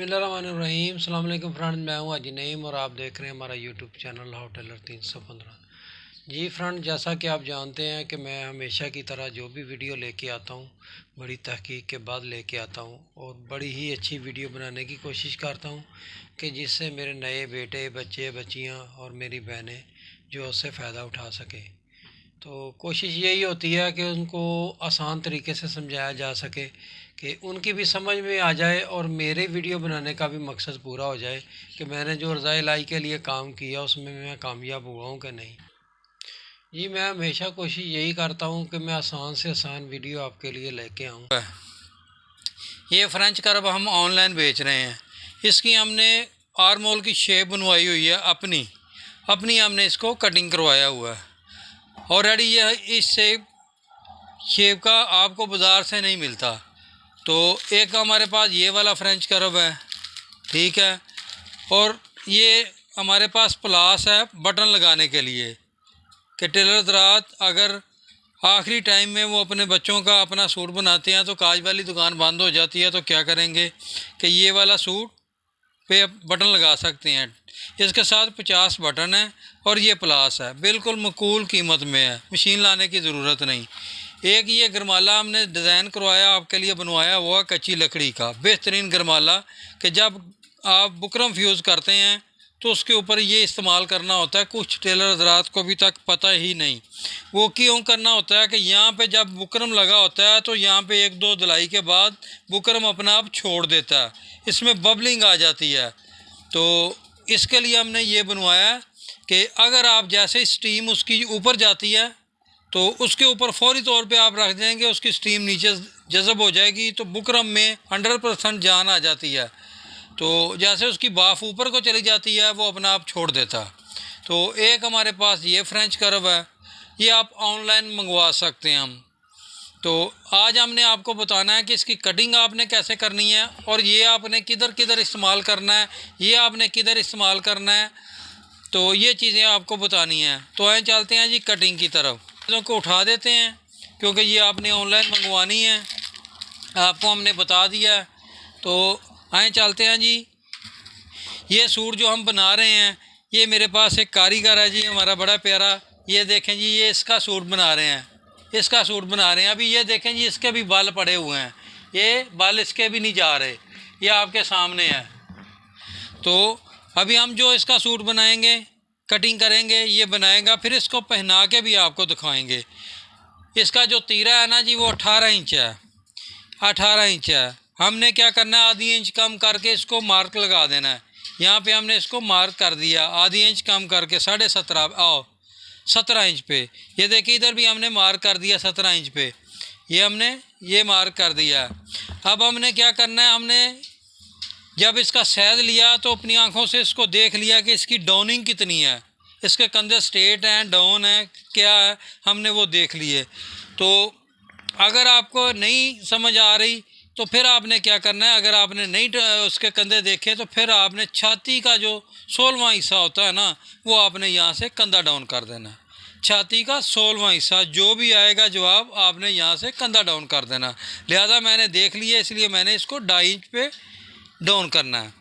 बिस्मिल्लाहिर्रहमानिर्रहीम। अस्सलाम वालेकुम फ्रेंड, मैं हूं अजी नईम और आप देख रहे हैं हमारा यूट्यूब चैनल हाउ टेलर 315। जी फ्रेंड, जैसा कि आप जानते हैं कि मैं हमेशा की तरह जो भी वीडियो लेके आता हूं बड़ी तहकीक के बाद लेके आता हूं और बड़ी ही अच्छी वीडियो बनाने की कोशिश करता हूं कि जिससे मेरे नए बेटे, बच्चे, बच्चियां और मेरी बहनें जो उससे फ़ायदा उठा सकें। तो कोशिश यही होती है कि उनको आसान तरीके से समझाया जा सके कि उनकी भी समझ में आ जाए और मेरे वीडियो बनाने का भी मकसद पूरा हो जाए कि मैंने जो रज़ाए इलाही के लिए काम किया उसमें मैं कामयाब हुआ हूँ कि नहीं। जी, मैं हमेशा कोशिश यही करता हूँ कि मैं आसान से आसान वीडियो आपके लिए लेके आऊँ। ये फ्रेंच करब हम ऑनलाइन बेच रहे हैं। इसकी हमने आर्मोल की शेप बनवाई हुई है, अपनी अपनी हमने इसको कटिंग करवाया हुआ है ऑलरेडी। यह इस शेप का आपको बाज़ार से नहीं मिलता। तो एक हमारे पास ये वाला फ्रेंच करब है, ठीक है, और ये हमारे पास प्लास है बटन लगाने के लिए कि टेलर हज़रात अगर आखिरी टाइम में वो अपने बच्चों का अपना सूट बनाते हैं तो काज वाली दुकान बंद हो जाती है, तो क्या करेंगे कि ये वाला सूट पे बटन लगा सकते हैं। इसके साथ 50 बटन है और ये प्लास है, बिल्कुल मकूल कीमत में है, मशीन लाने की ज़रूरत नहीं। एक ये गरमाला हमने डिज़ाइन करवाया आपके लिए, बनवाया हुआ कच्ची लकड़ी का बेहतरीन गरमाला कि जब आप बुकरम फ्यूज़ करते हैं तो उसके ऊपर ये इस्तेमाल करना होता है। कुछ टेलर हज़रात को भी तक पता ही नहीं वो क्यों करना होता है कि यहाँ पे जब बुकरम लगा होता है तो यहाँ पे एक दो धुलाई के बाद बुकरम अपना आप छोड़ देता है, इसमें बबलिंग आ जाती है। तो इसके लिए हमने ये बनवाया कि अगर आप जैसे स्टीम उसकी ऊपर जाती है तो उसके ऊपर फौरी तौर पे आप रख देंगे, उसकी स्टीम नीचे जज़ब हो जाएगी तो बुकरम में 100% जान आ जाती है। तो जैसे उसकी बाफ ऊपर को चली जाती है वो अपना आप छोड़ देता। तो एक हमारे पास ये फ्रेंच करब है, ये आप ऑनलाइन मंगवा सकते हैं हम। तो आज हमने आपको बताना है कि इसकी कटिंग आपने कैसे करनी है और ये आपने किधर किधर इस्तेमाल करना है, ये आपने किधर इस्तेमाल करना है, तो ये चीज़ें आपको बतानी हैं। तो आए चलते हैं जी कटिंग की तरफ। चीज़ों को उठा देते हैं क्योंकि ये आपने ऑनलाइन मंगवानी है, आपको हमने बता दिया है। तो आए चलते हैं जी। ये सूट जो हम बना रहे हैं ये मेरे पास एक कारीगर है जी हमारा बड़ा प्यारा, ये देखें जी, ये इसका सूट बना रहे हैं, इसका सूट बना रहे हैं। अभी ये देखें जी, इसके भी बाल पड़े हुए हैं, ये बाल इसके भी नहीं जा रहे, ये आपके सामने है। तो अभी हम जो इसका सूट बनाएंगे, कटिंग करेंगे, ये बनाएगा, फिर इसको पहना के भी आपको दिखाएंगे। इसका जो तीरा है ना जी वो 18 इंच है, 18 इंच है। हमने क्या करना है, आधी इंच कम करके इसको मार्क लगा देना है। यहाँ पे हमने इसको मार्क कर दिया आधी इंच कम करके 17.5 इंच पे। ये देखिए इधर भी हमने मार्क कर दिया 17 इंच पे, ये हमने ये मार्क कर दिया। अब हमने क्या करना है, हमने जब इसका साइज लिया तो अपनी आंखों से इसको देख लिया कि इसकी डाउनिंग कितनी है, इसके कंधे स्ट्रेट हैं, डाउन है, क्या है, हमने वो देख लिए। तो अगर आपको नहीं समझ आ रही तो फिर आपने क्या करना है, अगर आपने नहीं उसके कंधे देखे तो फिर आपने छाती का जो 16वां हिस्सा होता है ना वो आपने यहाँ से कंधा डाउन कर देना है। छाती का 16वां हिस्सा जो भी आएगा जवाब आपने यहाँ से कंधा डाउन कर देना। लिहाजा मैंने देख लिया इसलिए मैंने इसको 2.5 इंच पे डाउन करना है।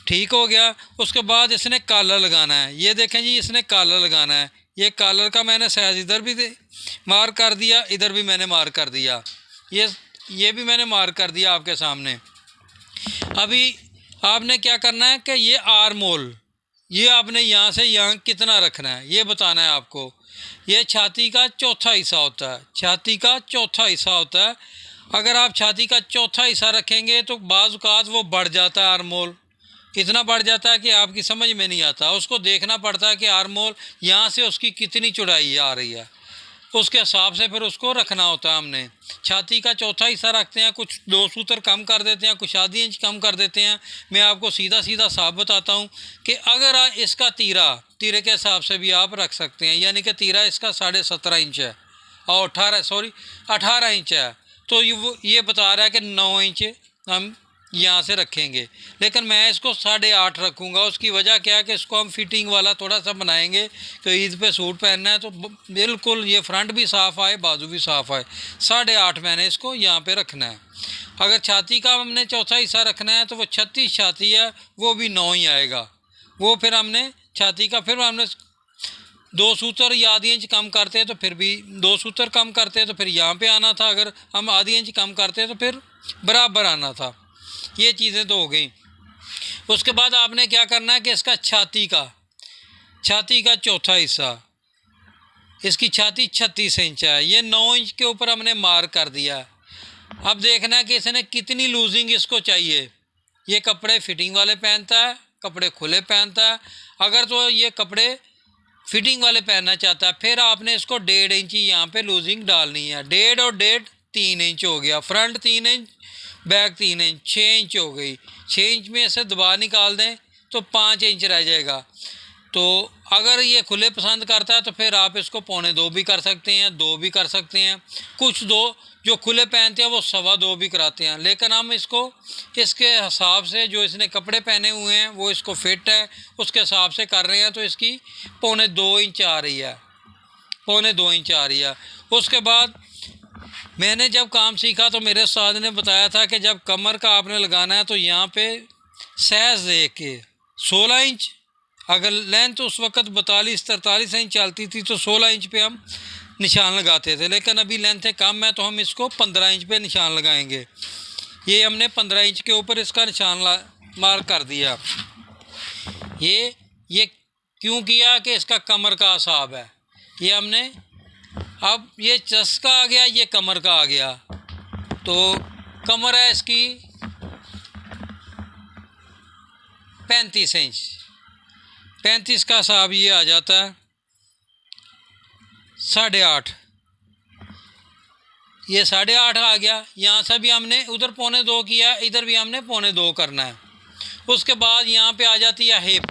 ठीक हो गया। उसके बाद इसने कॉलर लगाना है, ये देखें जी इसने कॉलर लगाना है। ये कॉलर का मैंने साइज़ इधर भी मार्क कर दिया, इधर भी मैंने मार्क कर दिया, ये भी मैंने मार्क कर दिया आपके सामने। अभी आपने क्या करना है कि ये आर्मोल ये आपने यहाँ से यहाँ कितना रखना है ये बताना है आपको। ये छाती का चौथा हिस्सा होता है, छाती का चौथा हिस्सा होता है। अगर आप छाती का चौथा हिस्सा रखेंगे तो बाज़ औक़ात वो बढ़ जाता है, आर्मोल इतना बढ़ जाता है कि आपकी समझ में नहीं आता। उसको देखना पड़ता है कि आर्मोल यहाँ से उसकी कितनी चौड़ाई आ रही है, उसके हिसाब से फिर उसको रखना होता है। हमने छाती का चौथा हिस्सा रखते हैं, कुछ 2 सूत्र कम कर देते हैं, कुछ आधी इंच कम कर देते हैं। मैं आपको सीधा सीधा साफ बताता हूँ कि अगर इसका तीरे के हिसाब से भी आप रख सकते हैं, यानी कि तीरा इसका 17.5 इंच है और 18 इंच है, तो ये बता रहा है कि 9 इंच हम यहाँ से रखेंगे, लेकिन मैं इसको 8.5 रखूँगा। उसकी वजह क्या है कि इसको हम फिटिंग वाला थोड़ा सा बनाएंगे कि ईद पे सूट पहनना है तो बिल्कुल ये फ्रंट भी साफ़ आए, बाजू भी साफ़ आए। 8.5 मैंने इसको यहाँ पे रखना है। अगर छाती का हमने चौथा हिस्सा रखना है तो वो 36 छाती है, वो भी 9 ही आएगा। वो फिर हमने छाती का फिर हमने 2 सूत्र या आधी इंच कम करते हैं तो फिर भी 2 सूत्र कम करते हैं तो फिर यहाँ पे आना था। अगर हम आधी इंच कम करते हैं तो फिर बराबर आना था। ये चीज़ें तो हो गई। उसके बाद आपने क्या करना है कि इसका छाती का चौथा हिस्सा, इसकी छाती 36 इंच है, ये 9 इंच के ऊपर हमने मार्क कर दिया। अब देखना है कि इसने कितनी लूजिंग इसको चाहिए। ये कपड़े फिटिंग वाले पहनता है, कपड़े खुले पहनता है। अगर तो ये कपड़े फिटिंग वाले पहनना चाहता है फिर आपने इसको 1.5 इंच यहाँ पे लूजिंग डालनी है। 1.5 और 1.5 3 इंच हो गया। Front 3 inch, back 3 inch, 6 inch हो गई। 6 इंच में से दबा निकाल दें तो 5 इंच रह जाएगा। तो अगर ये खुले पसंद करता है तो फिर आप इसको 1.25 भी कर सकते हैं, 2 भी कर सकते हैं। कुछ दो जो खुले पहनते हैं वो 2.25 भी कराते हैं, लेकिन हम इसको इसके हिसाब से जो इसने कपड़े पहने हुए हैं वो इसको फिट है उसके हिसाब से कर रहे हैं। तो इसकी 2.25 इंच आ रही है, 2.25 इंच आ रही है। उसके बाद मैंने जब काम सीखा तो मेरे उस्ताद ने बताया था कि जब कमर का आपने लगाना है तो यहाँ पे सहज देख के 16 इंच, अगर लेंथ उस वक्त 42-43 इंच चलती थी तो 16 इंच पे हम निशान लगाते थे, लेकिन अभी लेंथ कम है तो हम इसको 15 इंच पे निशान लगाएंगे। ये हमने 15 इंच के ऊपर इसका निशान मार्क कर दिया। ये क्यों किया कि इसका कमर का हिसाब है। ये हमने अब ये चेस्ट का आ गया, ये कमर का आ गया। तो कमर है इसकी 35 इंच, 35 का हिसाब ये आ जाता है 8.5। ये 8.5 आ गया। यहाँ से भी हमने उधर 2.25 किया, इधर भी हमने 2.25 करना है। उसके बाद यहाँ पे आ जाती है हिप,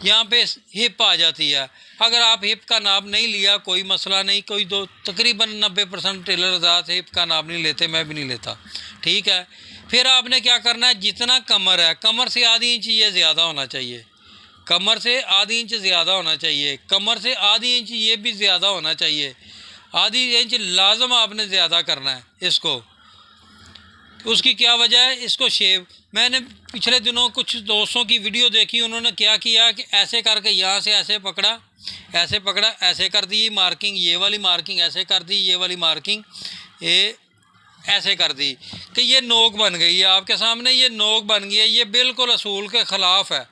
यहाँ पे हिप आ जाती है। अगर आप हिप का नाप नहीं लिया कोई मसला नहीं, कोई दो तकरीबन 90% टेलर ज़्यादा हिप का नाप नहीं लेते, मैं भी नहीं लेता, ठीक है। फिर आपने क्या करना है, जितना कमर है कमर से आधी इंच ये ज़्यादा होना चाहिए, कमर से आधी इंच ज़्यादा होना चाहिए, कमर से आधी इंच ये भी ज़्यादा होना चाहिए। आधी इंच लाजम आपने ज़्यादा करना है इसको। उसकी क्या वजह है, इसको शेप मैंने पिछले दिनों कुछ दोस्तों की वीडियो देखी, उन्होंने क्या किया कि ऐसे करके यहाँ से ऐसे पकड़ा, ऐसे पकड़ा, ऐसे कर दी मार्किंग, ये वाली मार्किंग ऐसे कर दी, ये वाली मार्किंग ये ऐसे कर दी कि ये नोक बन गई है आपके सामने। ये नोक बन गई है, ये बिल्कुल असूल के ख़िलाफ़ है,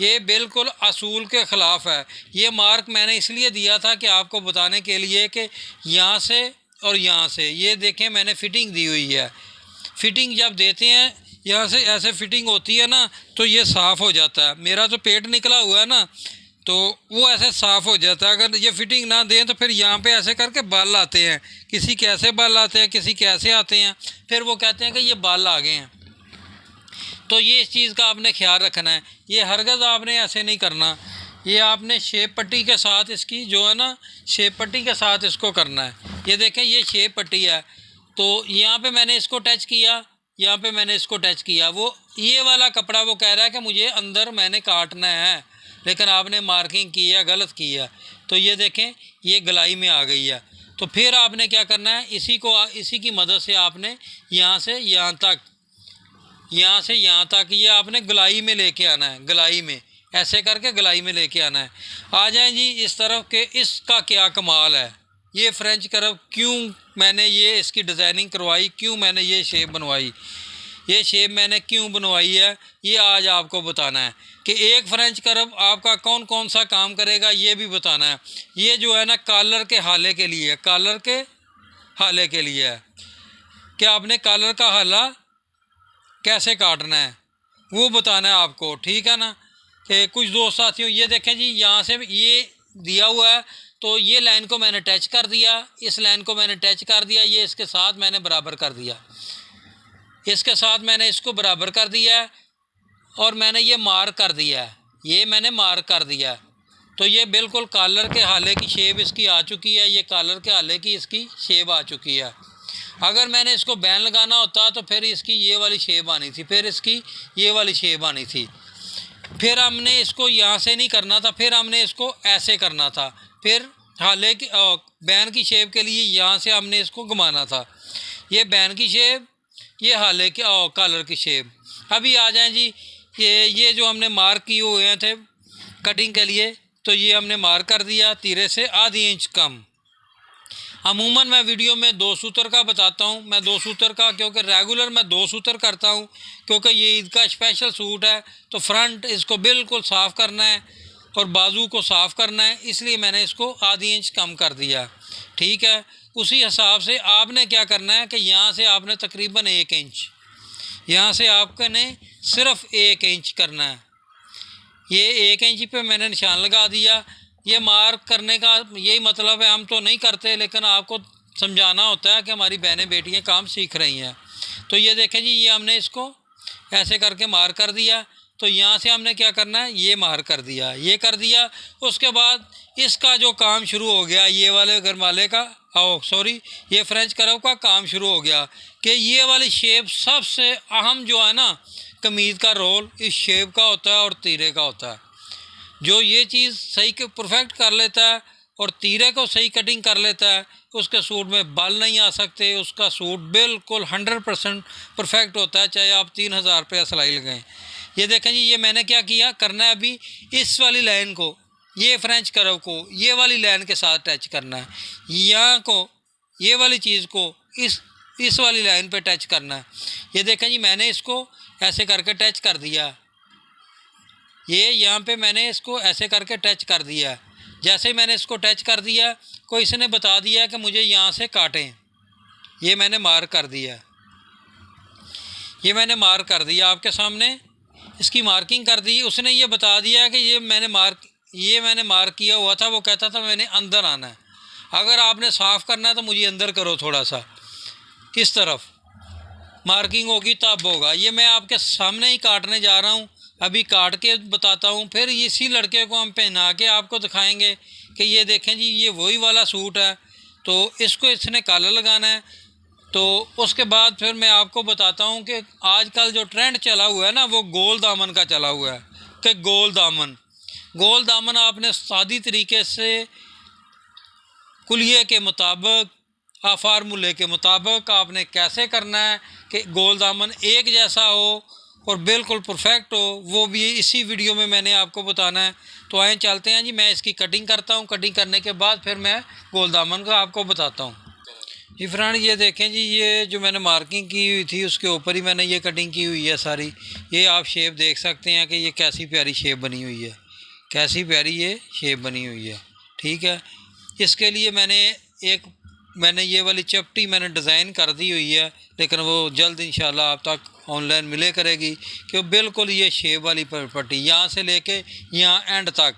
ये बिल्कुल असूल के ख़िलाफ़ है। ये मार्क मैंने इसलिए दिया था कि आपको बताने के लिए कि यहाँ से और यहाँ से ये देखें मैंने फ़िटिंग दी हुई है। फ़िटिंग जब देते हैं यहाँ से ऐसे फ़िटिंग होती है ना तो ये साफ़ हो जाता है। मेरा जो पेट निकला हुआ है ना तो वो ऐसे साफ़ हो जाता है। अगर ये फ़िटिंग ना दें तो फिर यहाँ पे ऐसे करके बाल आते हैं, किसी के ऐसे बाल आते हैं, किसी के ऐसे आते हैं, फिर वो कहते हैं कि ये बाल आ गए हैं। तो ये इस चीज़ का आपने ख्याल रखना है। ये हरगज़ आपने ऐसे नहीं करना, ये आपने शेप पट्टी के साथ इसकी जो है ना शेप पट्टी के साथ इसको करना है। ये देखें ये शेप पट्टी है तो यहाँ पे मैंने इसको टच किया, यहाँ पे मैंने इसको टच किया। वो ये वाला कपड़ा वो कह रहा है कि मुझे अंदर मैंने काटना है, लेकिन आपने मार्किंग की है, गलत की है। तो ये देखें ये गलाई में आ गई है। तो फिर आपने क्या करना है, इसी की मदद से आपने यहाँ से यहाँ तक, यहाँ से यहाँ तक ये आपने गलाई में लेके आना है, गलाई में ऐसे करके गलाई में लेके आना है। आ जाएं जी इस तरफ के, इसका क्या कमाल है। ये फ्रेंच कर्व क्यों मैंने ये इसकी डिज़ाइनिंग करवाई, क्यों मैंने ये शेप बनवाई, ये शेप मैंने क्यों बनवाई है, ये आज आपको बताना है कि एक फ्रेंच कर्व आपका कौन कौन सा काम करेगा ये भी बताना है। ये जो है ना कॉलर के हाले के लिए, कॉलर के हाले के लिए है कि आपने कॉलर का हाला कैसे काटना है वो बताना है आपको, ठीक है ना। कि कुछ दोस्त साथियों ये देखें जी यहाँ से ये दिया हुआ है तो ये लाइन को मैंने टच कर दिया, इस लाइन को मैंने टच कर दिया, ये इसके साथ मैंने बराबर कर दिया, इसके साथ मैंने इसको बराबर कर दिया है और मैंने ये मार्क कर दिया है, ये मैंने मार्क कर दिया है। तो ये बिल्कुल कॉलर के हाले की शेप इसकी आ चुकी है, ये कॉलर के हाले की इसकी शेप आ चुकी है। अगर मैंने इसको बैन लगाना होता तो फिर इसकी ये वाली शेप आनी थी, फिर इसकी ये वाली शेप आनी थी, फिर हमने इसको यहाँ से नहीं करना था, फिर हमने इसको ऐसे करना था, फिर हालांकि बैन की शेप के लिए यहाँ से हमने इसको घुमाना था। ये बैन की शेप, ये हाले की कलर की शेप। अभी आ जाएं जी, ये जो हमने मार्क किए हुए थे कटिंग के लिए, तो ये हमने मार्क कर दिया तीरे से आधी इंच कम। अमूमन मैं वीडियो में 2 सूतर का बताता हूँ, मैं 2 सूतर का, क्योंकि रेगुलर मैं 2 सूतर करता हूँ, क्योंकि ये ईद का स्पेशल सूट है। तो फ्रंट इसको बिल्कुल साफ़ करना है और बाजू को साफ़ करना है, इसलिए मैंने इसको आधी इंच कम कर दिया। ठीक है, उसी हिसाब से आपने क्या करना है कि यहाँ से आपने तकरीबन 1 इंच, यहाँ से आपने सिर्फ 1 इंच करना है। ये 1 इंच पे मैंने निशान लगा दिया। ये मार्क करने का यही मतलब है, हम तो नहीं करते, लेकिन आपको समझाना होता है कि हमारी बहनें बेटियाँ काम सीख रही हैं। तो ये देखें जी, ये हमने इसको ऐसे करके मार्क कर दिया। तो यहाँ से हमने क्या करना है, ये मार्क कर दिया, ये कर दिया। उसके बाद इसका जो काम शुरू हो गया, ये वाले गरमाले का, ये फ्रेंच कर्व का काम शुरू हो गया कि ये वाली शेप सबसे अहम जो है ना, कमीज़ का रोल इस शेप का होता है और तीरे का होता है। जो ये चीज़ सही के परफेक्ट कर लेता है और तीरे को सही कटिंग कर लेता है, उसके सूट में बाल नहीं आ सकते, उसका सूट बिल्कुल 100% परफेक्ट होता है, चाहे आप 3000 रुपये सिलाई लगाएं। ये देखें जी, ये मैंने क्या किया करना है, अभी इस वाली लाइन को, ये फ्रेंच कर्व को ये वाली लाइन के साथ टच करना है, यहाँ को ये वाली चीज़ को इस वाली लाइन पे टच करना है। ये देखें जी, मैंने इसको ऐसे करके टच कर दिया, ये यहाँ पे मैंने इसको ऐसे करके टच कर दिया। जैसे ही मैंने इसको टच कर दिया, कोई इसने बता दिया कि मुझे यहाँ से काटें, ये मैंने मार्क कर दिया, ये मैंने मार्क कर दिया आपके सामने, इसकी मार्किंग कर दी। उसने ये बता दिया कि ये मैंने मार्क किया हुआ था, वो कहता था मैंने अंदर आना है। अगर आपने साफ़ करना है तो मुझे अंदर करो, थोड़ा सा इस तरफ मार्किंग होगी तब होगा। ये मैं आपके सामने ही काटने जा रहा हूँ, अभी काट के बताता हूँ, फिर इसी लड़के को हम पहना के आपको दिखाएंगे कि ये देखें जी, ये वही वाला सूट है। तो इसको इसने कॉलर लगाना है। तो उसके बाद फिर मैं आपको बताता हूँ कि आजकल जो ट्रेंड चला हुआ है ना, वो गोल दामन का चला हुआ है कि गोल दामन आपने सादी तरीके से कुलिये के मुताबिक, फार्मूले के मुताबिक आपने कैसे करना है कि गोल दामन एक जैसा हो और बिल्कुल परफेक्ट हो, वो भी इसी वीडियो में मैंने आपको बताना है। तो आए चलते हैं जी, मैं इसकी कटिंग करता हूँ, कटिंग करने के बाद फिर मैं गोल दामन का आपको बताता हूँ। जी फ्रेंड, ये देखें जी, ये जो मैंने मार्किंग की हुई थी उसके ऊपर ही मैंने ये कटिंग की हुई है सारी। ये आप शेप देख सकते हैं कि ये कैसी प्यारी शेप बनी हुई है, कैसी प्यारी ये शेप बनी हुई है। ठीक है, इसके लिए मैंने ये वाली चपटी मैंने डिज़ाइन कर दी हुई है, लेकिन वो जल्द इंशाल्लाह आप तक ऑनलाइन मिले करेगी कि बिल्कुल ये शेप वाली पट्टी यहाँ से लेके यहाँ एंड तक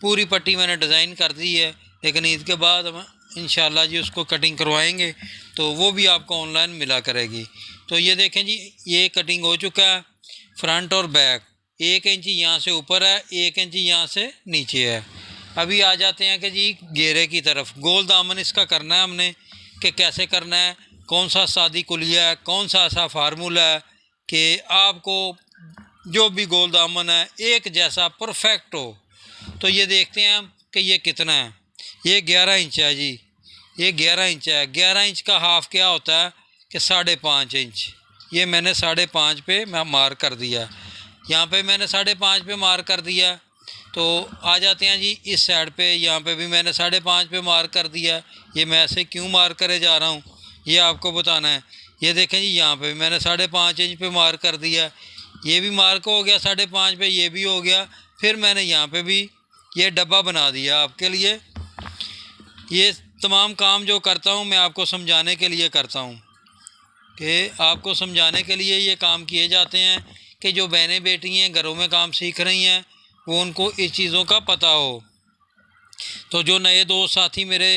पूरी पट्टी मैंने डिज़ाइन कर दी है। लेकिन ईद के बाद हम इंशाल्लाह जी उसको कटिंग करवाएंगे, तो वो भी आपको ऑनलाइन मिला करेगी। तो ये देखें जी, ये कटिंग हो चुका है, फ्रंट और बैक 1 इंच यहाँ से ऊपर है, 1 इंच यहाँ से नीचे है। अभी आ जाते हैं कि जी घेरे की तरफ, गोल दामन इसका करना है हमने कि कैसे करना है, कौन सा सादी कुलिया है, कौन सा ऐसा फार्मूला है कि आपको जो भी गोल दामन है एक जैसा परफेक्ट हो। तो ये देखते हैं हम कि ये कितना है। ये 11 इंच है जी, ये 11 इंच है। 11 इंच का हाफ क्या होता है कि 5.5 इंच। ये मैंने 5.5 पे मैं मार्क कर दिया, यहाँ पे मैंने 5.5 पे मार्क कर दिया। तो आ जाते हैं जी इस साइड पे, यहाँ पे भी मैंने 5.5 पे मार्क कर दिया। ये मैं ऐसे क्यों मार्क करे जा रहा हूँ ये आपको बताना है। ये देखें जी, यहाँ पे भी मैंने 5.5 इंच पे मार्क कर दिया, ये भी मार्क हो गया 5.5 पे, ये भी हो गया। फिर मैंने यहाँ पे भी ये डब्बा बना दिया आपके लिए। ये तमाम काम जो करता हूँ मैं आपको समझाने के लिए करता हूँ, कि आपको समझाने के लिए ये काम किए जाते हैं कि जो बहनें बेटी हैं घरों में काम सीख रही हैं, वो उनको इस चीज़ों का पता हो। तो जो नए दोस्त साथी मेरे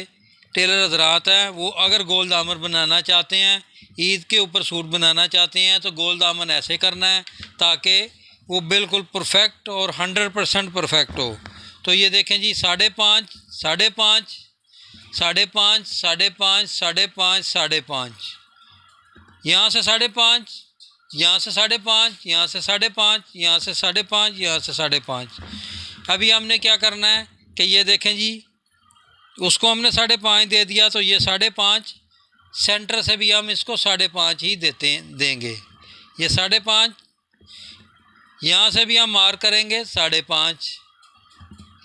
टेलर हजरात हैं, वो अगर गोल दामन बनाना चाहते हैं, ईद के ऊपर सूट बनाना चाहते हैं, तो गोल दामन ऐसे करना है ताकि वो बिल्कुल परफेक्ट और 100% परफेक्ट हो। तो ये देखें जी, 5.5, 5.5, 5.5, 5.5, 5.5, यहाँ से 5.5, यहाँ से 5.5, यहाँ से 5.5, यहाँ से 5.5, यहाँ से 5.5। अभी हमने क्या करना है कि ये देखें जी, उसको हमने 5.5 दे दिया, तो ये 5.5, सेंटर से भी हम इसको 5.5 ही देंगे। ये 5.5, यहाँ से भी हम मार्क करेंगे 5.5,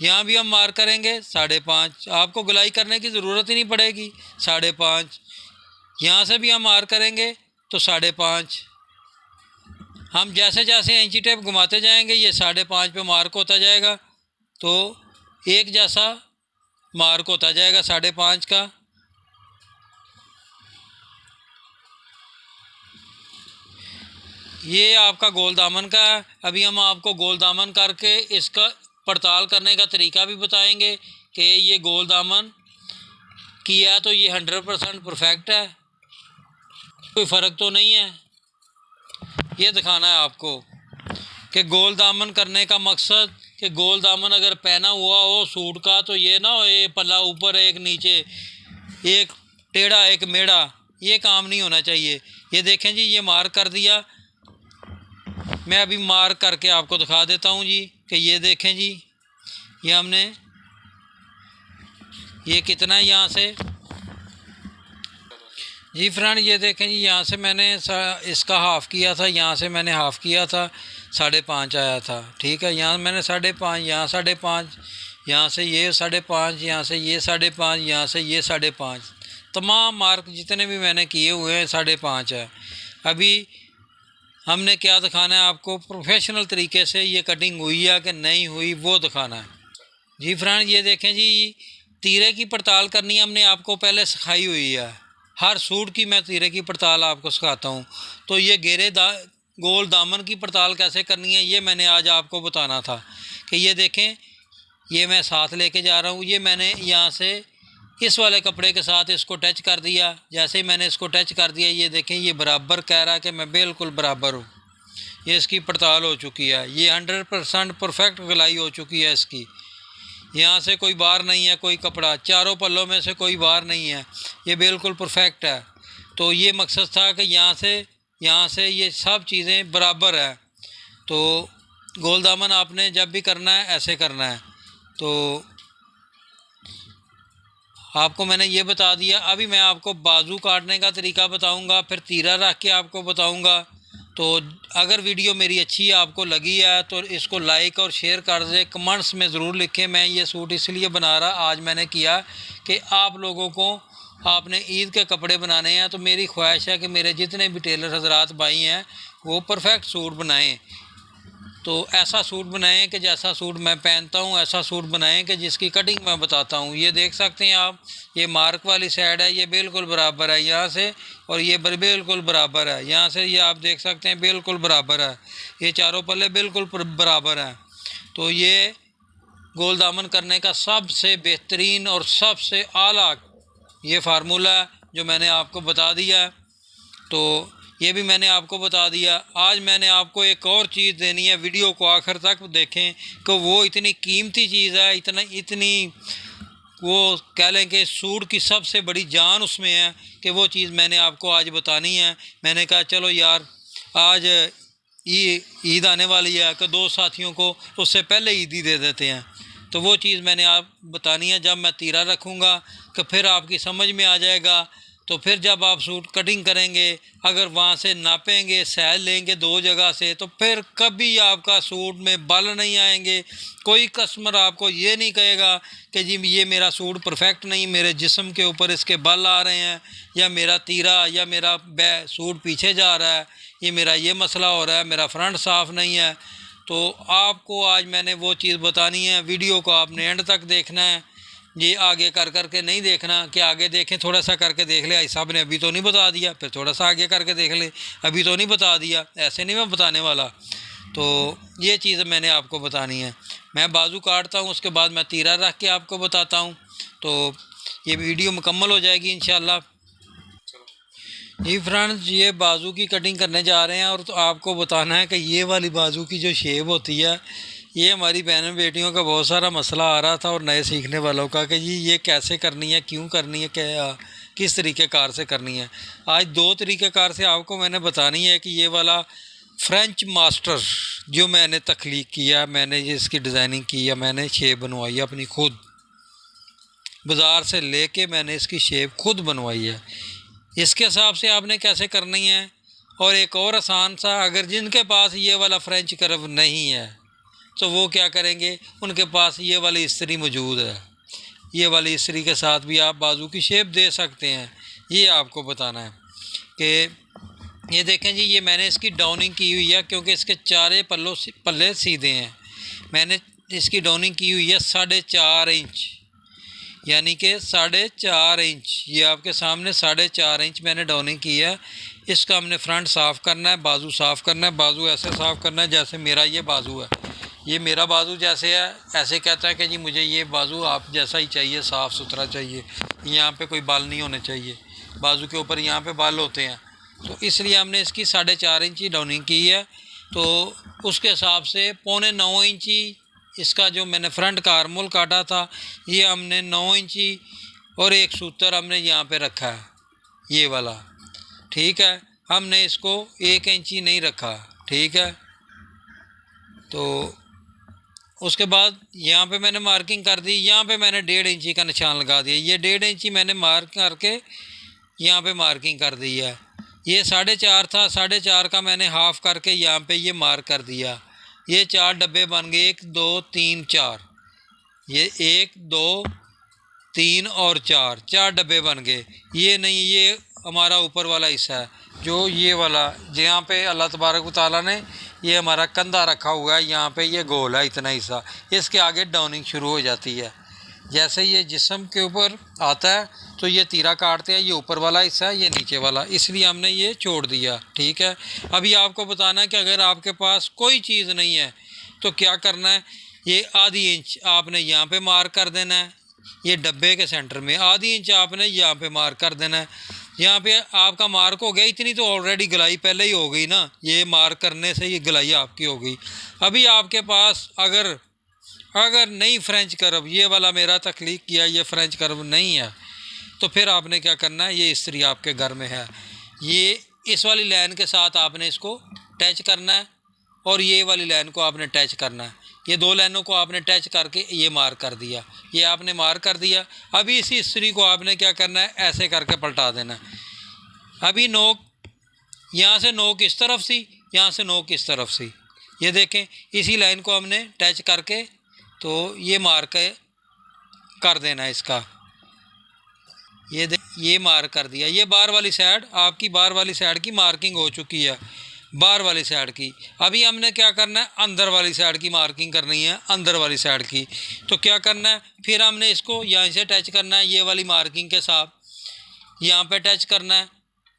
यहाँ भी हम मार्क करेंगे 5.5। आपको गुलाई करने की ज़रूरत ही नहीं पड़ेगी। 5.5, यहाँ से भी हम मार्क करेंगे तो 5.5। हम जैसे जैसे इंची टेप घुमाते जाएंगे ये 5.5 पे मार्क होता जाएगा, तो एक जैसा मार्क होता जाएगा 5.5 का। ये आपका गोल दामन का है। अभी हम आपको गोल दामन करके इसका पड़ताल करने का तरीका भी बताएंगे कि ये गोल दामन किया तो ये 100% परफेक्ट है, कोई फ़र्क तो नहीं है। ये दिखाना है आपको कि गोल दामन करने का मकसद कि गोल दामन अगर पहना हुआ हो सूट का तो ये ना हो ये पल्ला ऊपर एक नीचे, एक टेढ़ा एक मेढ़ा, ये काम नहीं होना चाहिए। ये देखें जी, ये मार्क कर दिया। मैं अभी मार्क करके आपको दिखा देता हूँ जी कि ये देखें जी, ये हमने ये कितना है यहाँ से जी फ्रेंड, ये देखें जी, यहाँ से मैंने इसका हाफ़ किया था, यहाँ से मैंने हाफ़ किया था, 5.5 आया था। ठीक है, यहाँ मैंने 5.5, यहाँ 5.5, यहाँ से ये 5.5, यहाँ से ये 5.5, यहाँ से ये 5.5, तमाम मार्क जितने भी मैंने किए हुए हैं 5.5 है। अभी हमने क्या दिखाना है आपको, प्रोफेशनल तरीके से ये कटिंग हुई है कि नहीं हुई वो दिखाना है जी फ्रेंड। ये देखें जी, तीरे की पड़ताल करनी हमने आपको पहले सिखाई हुई है। हर सूट की मैं तीरे की पड़ताल आपको सिखाता हूँ। तो ये गोल दामन की पड़ताल कैसे करनी है ये मैंने आज आपको बताना था कि ये देखें, ये मैं साथ लेके जा रहा हूँ। ये मैंने यहाँ से इस वाले कपड़े के साथ इसको टच कर दिया। जैसे ही मैंने इसको टच कर दिया, ये देखें, ये बराबर कह रहा है कि मैं बिल्कुल बराबर हूँ। ये इसकी पड़ताल हो चुकी है। ये 100% परफेक्ट गलाई हो चुकी है इसकी। यहाँ से कोई बार नहीं है, कोई कपड़ा चारों पल्लों में से कोई बार नहीं है, ये बिल्कुल परफेक्ट है। तो ये मकसद था कि यहाँ से ये सब चीज़ें बराबर है। तो गोल दामन आपने जब भी करना है ऐसे करना है। तो आपको मैंने ये बता दिया। अभी मैं आपको बाजू काटने का तरीका बताऊंगा, फिर तीरा रख के आपको बताऊंगा। तो अगर वीडियो मेरी अच्छी आपको लगी है तो इसको लाइक और शेयर कर दे, कमेंट्स में ज़रूर लिखें। मैं ये सूट इसलिए बना रहा आज मैंने किया कि आप लोगों को आपने ईद के कपड़े बनाने हैं, तो मेरी ख्वाहिश है कि मेरे जितने भी टेलर हजरात भाई हैं वो परफेक्ट सूट बनाएं। तो ऐसा सूट बनाएं कि जैसा सूट मैं पहनता हूं, ऐसा सूट बनाएं कि जिसकी कटिंग मैं बताता हूं। ये देख सकते हैं आप, ये मार्क वाली साइड है, ये बिल्कुल बराबर है यहाँ से, और ये बिल्कुल बराबर है यहाँ से। ये आप देख सकते हैं बिल्कुल बराबर है, ये चारों पल्ले बिल्कुल बराबर हैं। तो ये गोल दामन करने का सबसे बेहतरीन और सबसे आला ये फार्मूला है जो मैंने आपको बता दिया है। तो ये भी मैंने आपको बता दिया। आज मैंने आपको एक और चीज़ देनी है, वीडियो को आखिर तक देखें कि वो इतनी कीमती चीज़ है, इतनी वो कह लें कि सूट की सबसे बड़ी जान उसमें है कि वो चीज़ मैंने आपको आज बतानी है। मैंने कहा चलो यार, आज ईद आने वाली है कि दो साथियों को उससे पहले ईद ही दे देते हैं। तो वो चीज़ मैंने आप बतानी है। जब मैं तीरा रखूँगा कि फिर आपकी समझ में आ जाएगा। तो फिर जब आप सूट कटिंग करेंगे, अगर वहाँ से नापेंगे, सैल लेंगे दो जगह से, तो फिर कभी आपका सूट में बल नहीं आएंगे। कोई कस्टमर आपको ये नहीं कहेगा कि जी ये मेरा सूट परफेक्ट नहीं, मेरे जिस्म के ऊपर इसके बल आ रहे हैं, या मेरा तीरा या मेरा सूट पीछे जा रहा है, ये मेरा ये मसला हो रहा है, मेरा फ्रंट साफ़ नहीं है। तो आपको आज मैंने वो चीज़ बतानी है। वीडियो को आपने एंड तक देखना है, ये आगे कर के नहीं देखना कि आगे देखें, थोड़ा सा करके देख ले, भाई साहब ने अभी तो नहीं बता दिया, फिर थोड़ा सा आगे करके देख ले, अभी तो नहीं बता दिया। ऐसे नहीं मैं बताने वाला। तो ये चीज़ मैंने आपको बतानी है। मैं बाजू काटता हूँ, उसके बाद मैं तीरा रख के आपको बताता हूँ। तो ये वीडियो मुकम्मल हो जाएगी इंशाल्लाह। जी फ्रेंड्स, ये बाजू की कटिंग करने जा रहे हैं, और तो आपको बताना है कि ये वाली बाजू की जो शेप होती है, ये हमारी बहनों बेटियों का बहुत सारा मसला आ रहा था, और नए सीखने वालों का कि जी ये कैसे करनी है, क्यों करनी है, क्या किस तरीक़ेकार से करनी है। आज 2 तरीक़ेकार से आपको मैंने बतानी है कि ये वाला फ्रेंच मास्टर जो मैंने तख्लीक किया, मैंने ये इसकी डिज़ाइनिंग की है, मैंने शेप बनवाई है अपनी खुद, बाज़ार से लेके मैंने इसकी शेप खुद बनवाई है। इसके हिसाब से आपने कैसे करनी है। और एक और आसान सा, अगर जिनके पास ये वाला फ्रेंच कर्व नहीं है तो वो क्या करेंगे, उनके पास ये वाली इस्त्री मौजूद है, ये वाली इस्त्री के साथ भी आप बाजू की शेप दे सकते हैं। ये आपको बताना है कि ये देखें जी, ये मैंने इसकी डाउनिंग की हुई है क्योंकि इसके चारे पल्ले सीधे हैं। मैंने इसकी डाउनिंग की हुई है 4.5 इंच, यानी कि 4.5 इंच, ये आपके सामने 4.5 इंच मैंने डाउनिंग की है। इसका हमने फ्रंट साफ़ करना है, बाजू साफ़ करना है। बाजू ऐसे साफ़ करना है जैसे मेरा ये बाजू है, ये मेरा बाजू जैसे है ऐसे कहता है कि जी मुझे ये बाजू आप जैसा ही चाहिए, साफ़ सुथरा चाहिए, यहाँ पे कोई बाल नहीं होने चाहिए। बाजू के ऊपर यहाँ पे बाल होते हैं, तो इसलिए हमने इसकी 4.5 इंची डाउनिंग की है। तो उसके हिसाब से 8.25 इंची इसका जो मैंने फ्रंट का आर्मोल काटा था, ये हमने 9 इंची और एक सूत्र हमने यहाँ पे रखा है, ये वाला, ठीक है। हमने इसको 1 इंची नहीं रखा, ठीक है। तो उसके बाद यहाँ पे मैंने मार्किंग कर दी, यहाँ पे मैंने 1.5 इंची का निशान लगा दिया। ये 1.5 इंची मैंने मार्क करके यहाँ पे मार्किंग कर दी है। ये 4.5 था, 4.5 का मैंने हाफ़ करके यहाँ पे ये मार्क कर दिया। ये 4 डब्बे बन गए, 1 2 3 4, ये 1 2 3 और 4 डब्बे बन गए। ये नहीं, ये हमारा ऊपर वाला हिस्सा है जो ये वाला, जहाँ पे अल्लाह तबारक व तआला ने ये हमारा कंधा रखा हुआ है, यहाँ पे ये गोल है इतना हिस्सा, इसके आगे डाउनिंग शुरू हो जाती है। जैसे ये जिस्म के ऊपर आता है तो ये तीरा काटते हैं, ये ऊपर वाला हिस्सा है, ये नीचे वाला, इसलिए हमने ये छोड़ दिया, ठीक है। अभी आपको बताना है कि अगर आपके पास कोई चीज़ नहीं है तो क्या करना है। ये ½ इंच आपने यहाँ पे मार्क कर देना है, ये डब्बे के सेंटर में ½ इंच आपने यहाँ पे मार्क कर देना है। यहाँ पे आपका मार्क हो गया, इतनी तो ऑलरेडी गलाई पहले ही हो गई ना, ये मार्क करने से ये गलाई आपकी हो गई। अभी आपके पास अगर नहीं फ्रेंच कर्व, ये वाला मेरा तख्लीक किया ये फ्रेंच कर्व नहीं है, तो फिर आपने क्या करना है, ये इस्त्री आपके घर में है, ये इस वाली लाइन के साथ आपने इसको टच करना है और ये वाली लाइन को आपने टच करना है। ये 2 लाइनों को आपने टच करके ये मार्क कर दिया, ये आपने मार्क कर दिया। अभी इसी इस्त्री को आपने क्या करना है, ऐसे करके पलटा देना है। अभी नोक यहाँ से नोक इस तरफ सी, यहाँ से नोक इस तरफ सी, ये देखें, इसी लाइन को हमने टच करके तो ये मार्क कर देना है इसका, ये मार्क कर दिया। ये बाहर वाली साइड, आपकी बाहर वाली साइड की मार्किंग हो चुकी है, बाहर वाली साइड की। अभी हमने क्या करना है, अंदर वाली साइड की मार्किंग करनी है, अंदर वाली साइड की। तो क्या करना है, फिर हमने इसको यहाँ से टच करना है, ये वाली मार्किंग के साथ यहाँ पे टच करना है,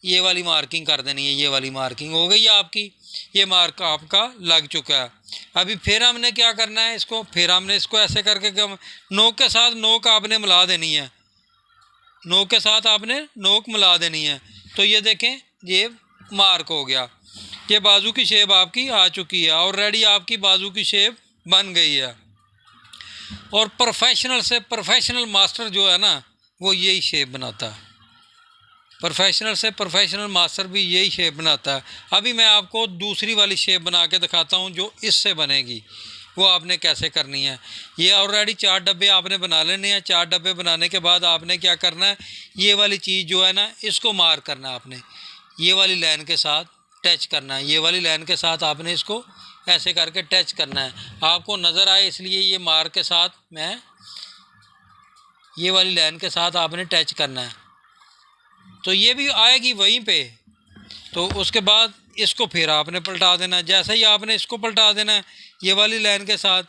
ये वाली मार्किंग कर देनी है। ये वाली मार्किंग हो गई आपकी, ये मार्क आपका लग चुका है। अभी फिर हमने क्या करना है, इसको फिर हमने इसको ऐसे करके नोक के साथ नोक आपने मिला देनी है, नोक के साथ आपने नोक मिला देनी है। तो ये देखें, ये मार्क हो गया, ये बाजू की शेप आपकी आ चुकी है, ऑलरेडी आपकी बाजू की शेप बन गई है। और प्रोफेशनल से प्रोफेशनल मास्टर जो है ना, वो यही शेप बनाता है, प्रोफेशनल से प्रोफेशनल मास्टर भी यही शेप बनाता है। अभी मैं आपको दूसरी वाली शेप बना के दिखाता हूँ जो इससे बनेगी, वो आपने कैसे करनी है। ये ऑलरेडी 4 डब्बे आपने बना लेने हैं। 4 डब्बे बनाने के बाद आपने क्या करना है, ये वाली चीज़ जो है ना, इसको मार्क करना है आपने, ये वाली लाइन के साथ टच करना है, ये वाली लाइन के साथ आपने इसको ऐसे करके टच करना है। आपको नज़र आए इसलिए ये मार्क के साथ मैं ये वाली लाइन के साथ आपने टच करना है, तो ये भी आएगी वहीं पे। तो उसके बाद इसको फिर आपने पलटा देना। जैसे ही आपने इसको पलटा देना है ये वाली लाइन के साथ,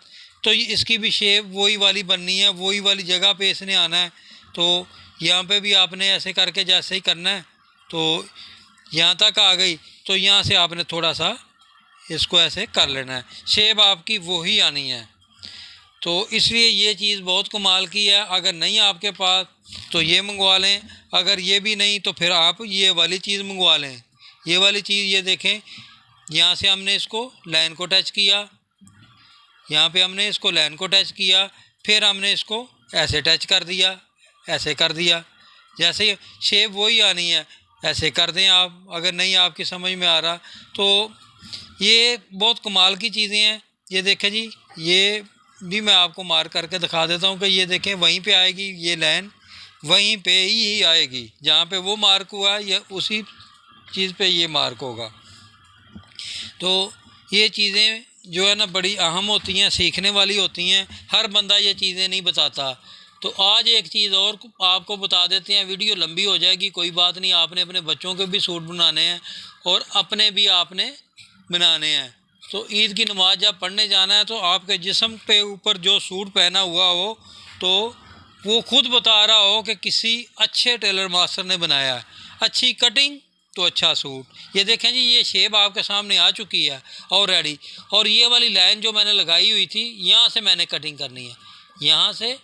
तो इसकी भी शेप वही वाली बननी है, वही वाली जगह पे इसने आना है। तो यहाँ पे भी आपने ऐसे करके जैसे ही करना है, तो यहाँ तक आ गई, तो यहाँ से आपने थोड़ा सा इसको ऐसे कर लेना है, शेप आपकी वही आनी है। तो इसलिए ये चीज़ बहुत कमाल की है। अगर नहीं आपके पास तो ये मंगवा लें, अगर ये भी नहीं तो फिर आप ये वाली चीज़ मंगवा लें। ये वाली चीज़ ये देखें, यहाँ से हमने इसको लाइन को टच किया, यहाँ पे हमने इसको लाइन को टच किया, फिर हमने इसको ऐसे टच कर दिया, ऐसे कर दिया। जैसे शेप वही आनी है, ऐसे कर दें आप। अगर नहीं आपकी समझ में आ रहा तो ये बहुत कमाल की चीज़ें हैं। ये देखें जी, ये भी मैं आपको मार्क करके दिखा देता हूँ कि ये देखें वहीं पे आएगी, ये लाइन वहीं पे ही आएगी, जहाँ पे वो मार्क हुआ है ये उसी चीज़ पे ये मार्क होगा। तो ये चीज़ें जो है ना बड़ी अहम होती हैं, सीखने वाली होती हैं। हर बंदा ये चीज़ें नहीं बताता। तो आज एक चीज़ और आपको बता देते हैं, वीडियो लंबी हो जाएगी, कोई बात नहीं। आपने अपने बच्चों के भी सूट बनाने हैं और अपने भी आपने बनाने हैं। तो ईद की नमाज़ जब पढ़ने जाना है तो आपके जिस्म पे ऊपर जो सूट पहना हुआ हो तो वो खुद बता रहा हो कि किसी अच्छे टेलर मास्टर ने बनाया है, अच्छी कटिंग तो अच्छा सूट। ये देखें जी, ये शेप आपके सामने आ चुकी है ऑलरेडी। और ये वाली लाइन जो मैंने लगाई हुई थी, यहाँ से मैंने कटिंग करनी है। यहाँ से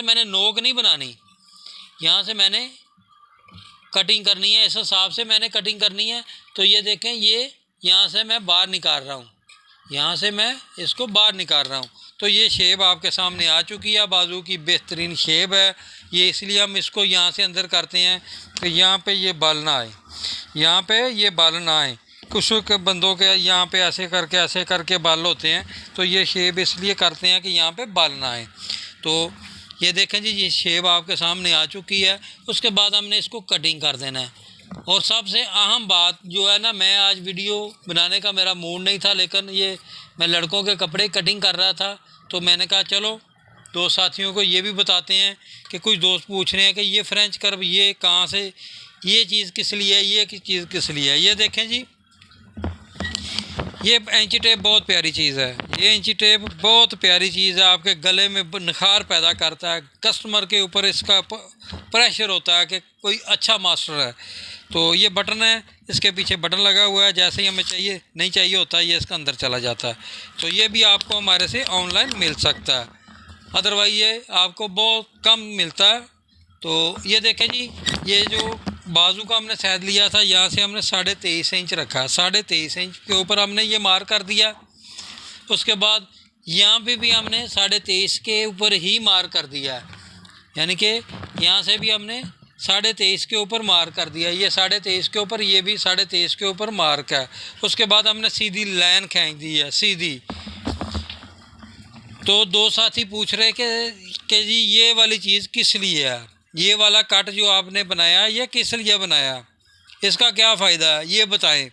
मैंने नोक नहीं बनानी, यहाँ से मैंने कटिंग करनी है, इस हिसाब से मैंने कटिंग करनी है। तो ये देखें, ये यहाँ से मैं बाहर निकाल रहा हूँ, यहाँ से मैं इसको बाहर निकाल रहा हूँ। तो ये शेप आपके सामने आ चुकी है, बाजू की बेहतरीन शेप है ये। इसलिए हम इसको यहाँ से अंदर करते हैं कि यहाँ पे ये बाल ना आए, यहाँ पे ये बाल ना आए। कुछ के बंदों के यहाँ पे ऐसे करके बाल होते हैं, तो ये शेप इसलिए करते हैं कि यहाँ पे बाल ना आए। तो ये देखें जी, ये शेप आपके सामने आ चुकी है। उसके बाद हमने इसको कटिंग कर देना है। और सबसे अहम बात जो है ना, मैं आज वीडियो बनाने का मेरा मूड नहीं था, लेकिन ये मैं लड़कों के कपड़े कटिंग कर रहा था तो मैंने कहा चलो दो साथियों को ये भी बताते हैं कि कुछ दोस्त पूछ रहे हैं कि ये फ्रेंच कर्व ये कहाँ से, ये चीज़ किस लिए है, ये चीज़ किस लिए है। ये देखें जी, ये इंची टेप बहुत प्यारी चीज़ है। ये इंची टेप बहुत प्यारी चीज़ है, आपके गले में निखार पैदा करता है। कस्टमर के ऊपर इसका प्रेशर होता है कि कोई अच्छा मास्टर है। तो ये बटन है, इसके पीछे बटन लगा हुआ है, जैसे ही हमें चाहिए नहीं चाहिए होता है ये इसका अंदर चला जाता है। तो ये भी आपको हमारे से ऑनलाइन मिल सकता है, अदरवाइज ये आपको बहुत कम मिलता है। तो ये देखें जी, ये जो बाजू का हमने साइज लिया था, यहाँ से हमने 23.5 इंच रखा। 23.5 इंच के ऊपर हमने ये मार्क कर दिया। उसके बाद यहाँ पे भी हमने 23.5 के ऊपर ही मार्क कर दिया है, यानी कि यहाँ से भी हमने 23.5 के ऊपर मार्क कर दिया। ये 23.5 के ऊपर, ये भी 23.5 के ऊपर मार्क है। उसके बाद हमने सीधी लाइन खींच दी है, सीधी। तो दो साथी पूछ रहे कि जी ये वाली चीज़ किस लिए है, ये वाला कट जो आपने बनाया ये किस लिए बनाया, इसका क्या फ़ायदा है, ये बताएं।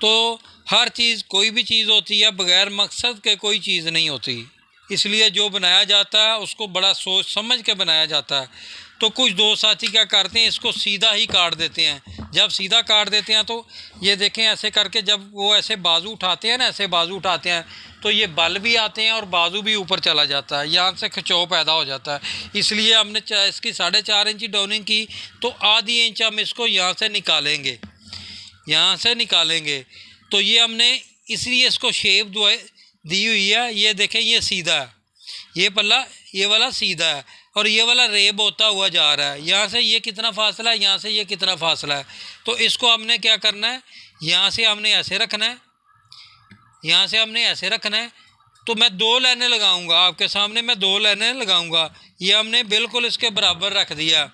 तो हर चीज़, कोई भी चीज़ होती है बग़ैर मकसद के कोई चीज़ नहीं होती, इसलिए जो बनाया जाता है उसको बड़ा सोच समझ के बनाया जाता है। तो कुछ दो साथी क्या करते हैं, इसको सीधा ही काट देते हैं। जब सीधा काट देते हैं तो ये देखें ऐसे करके, जब वो ऐसे बाजू उठाते हैं ना, ऐसे बाजू उठाते हैं तो ये बल भी आते हैं और बाजू भी ऊपर चला जाता है, यहाँ से खिंचाव पैदा हो जाता है। इसलिए हमने इसकी 4.5 इंची डाउनिंग की, तो आधी इंच हम इसको यहाँ से निकालेंगे, यहाँ से निकालेंगे। तो ये हमने इसलिए इसको शेप दी हुई है। ये देखें, ये सीधा है, ये पल्ला ये वाला सीधा है और ये वाला रेब होता हुआ जा रहा है। यहाँ से ये कितना फासला है, यहाँ से ये कितना फासला है। तो इसको हमने क्या करना है, यहाँ से हमने ऐसे रखना है, यहाँ से हमने ऐसे रखना है। तो मैं 2 लाइनें लगाऊंगा आपके सामने, मैं 2 लाइनें लगाऊंगा। ये हमने बिल्कुल इसके बराबर रख दिया,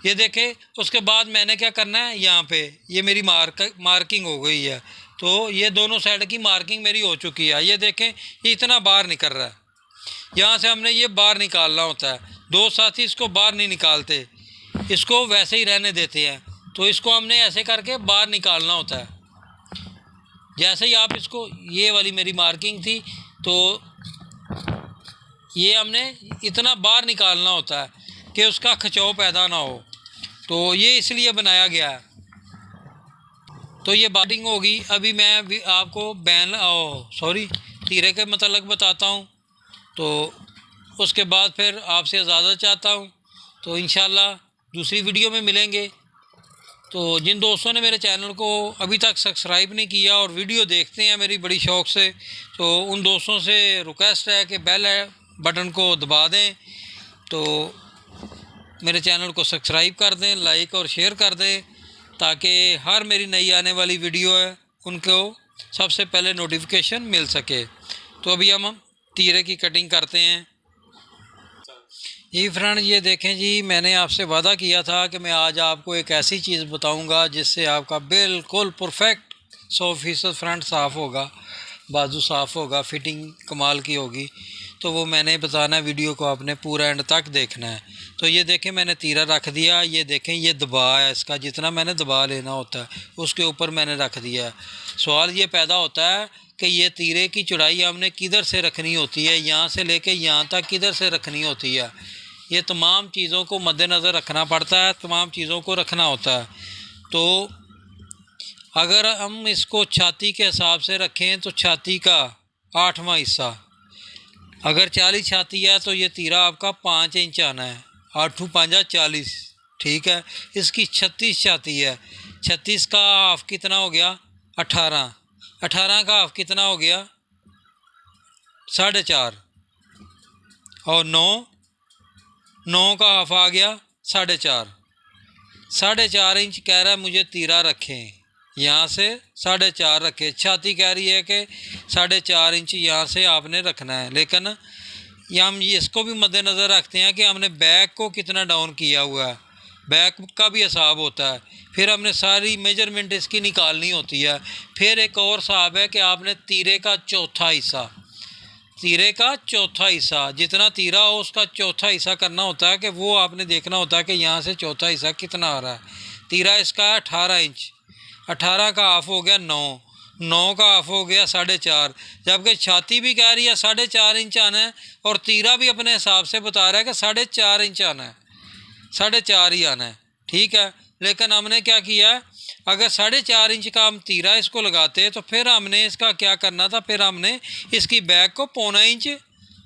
ये देखें। उसके बाद मैंने क्या करना है, यहाँ पे ये मेरी मार्किंग हो गई है। तो ये दोनों साइड की मार्किंग मेरी हो चुकी है। ये देखें, ये इतना बाहर निकल रहा है, यहाँ से हमने ये बाहर निकालना होता है। दो साथी इसको बाहर नहीं निकालते, इसको वैसे ही रहने देते हैं। तो इसको हमने ऐसे करके बाहर निकालना होता है। जैसे ही आप इसको, ये वाली मेरी मार्किंग थी, तो ये हमने इतना बाहर निकालना होता है कि उसका खिंचाव पैदा ना हो। तो ये इसलिए बनाया गया है। तो ये बाटिंग होगी। अभी मैं भी आपको तीरे के मतलब बताता हूँ, तो उसके बाद फिर आपसे इजाज़त चाहता हूँ। तो इंशाल्लाह दूसरी वीडियो में मिलेंगे। तो जिन दोस्तों ने मेरे चैनल को अभी तक सब्सक्राइब नहीं किया और वीडियो देखते हैं मेरी बड़ी शौक़ से, तो उन दोस्तों से रिक्वेस्ट है कि बेल बटन को दबा दें, तो मेरे चैनल को सब्सक्राइब कर दें, लाइक और शेयर कर दें, ताकि हर मेरी नई आने वाली वीडियो है उनको सबसे पहले नोटिफिकेशन मिल सके। तो अभी हम तीरे की कटिंग करते हैं। जी फ्रेंड, ये देखें जी, मैंने आपसे वादा किया था कि मैं आज आपको एक ऐसी चीज़ बताऊंगा जिससे आपका बिल्कुल परफेक्ट 100% फ्रंट साफ़ होगा, बाजू साफ़ होगा, फिटिंग कमाल की होगी। तो वो मैंने बताना है, वीडियो को आपने पूरा एंड तक देखना है। तो ये देखें, मैंने तीरा रख दिया। ये देखें, ये दबाव है इसका, जितना मैंने दबाव लेना होता है उसके ऊपर मैंने रख दिया है। सवाल ये पैदा होता है कि ये तीरे की चौड़ाई हमने किधर से रखनी होती है, यहाँ से लेके यहाँ तक किधर से रखनी होती है। ये तमाम चीज़ों को मद्देनज़र रखना पड़ता है, तमाम चीज़ों को रखना होता है। तो अगर हम इसको छाती के हिसाब से रखें तो छाती का 8वां हिस्सा, अगर 40 छाती है तो ये तीरा आपका 5 इंच आना है। 8 5 40, ठीक है। इसकी 36 छाती है। 36 का हाफ कितना हो गया? 18। 18 का हाफ कितना हो गया? 4.5। और 9 का हाफ आ गया 4.5। 4.5 इंच कह रहा है मुझे तीरा रखें, यहाँ से 4.5 रखें। छाती कह रही है कि 4.5 इंच यहाँ से आपने रखना है। लेकिन हम इसको भी मद्देनज़र रखते हैं कि हमने बैक को कितना डाउन किया हुआ है, बैक का भी हिसाब होता है। फिर हमने सारी मेजरमेंट इसकी निकालनी होती है। फिर एक और हिसाब है कि आपने तीरे का चौथा हिस्सा, तीरे का चौथा हिस्सा, जितना तीरा हो उसका चौथा हिस्सा करना होता है कि वो आपने देखना होता है कि यहाँ से चौथा हिस्सा कितना आ रहा है। तीरा इसका है 18 इंच। 18 का हाफ हो गया 9 का हाफ हो गया 4.5। जबकि छाती भी कह रही है 4.5 इंच आना है और तीरा भी अपने हिसाब से बता रहा है कि 4.5 इंच आना है, 4.5 ही आना है, ठीक है। लेकिन हमने क्या किया है, अगर 4.5 इंच का हम तीरा इसको लगाते तो फिर हमने इसका क्या करना था, फिर हमने इसकी बैक को 1.25 इंच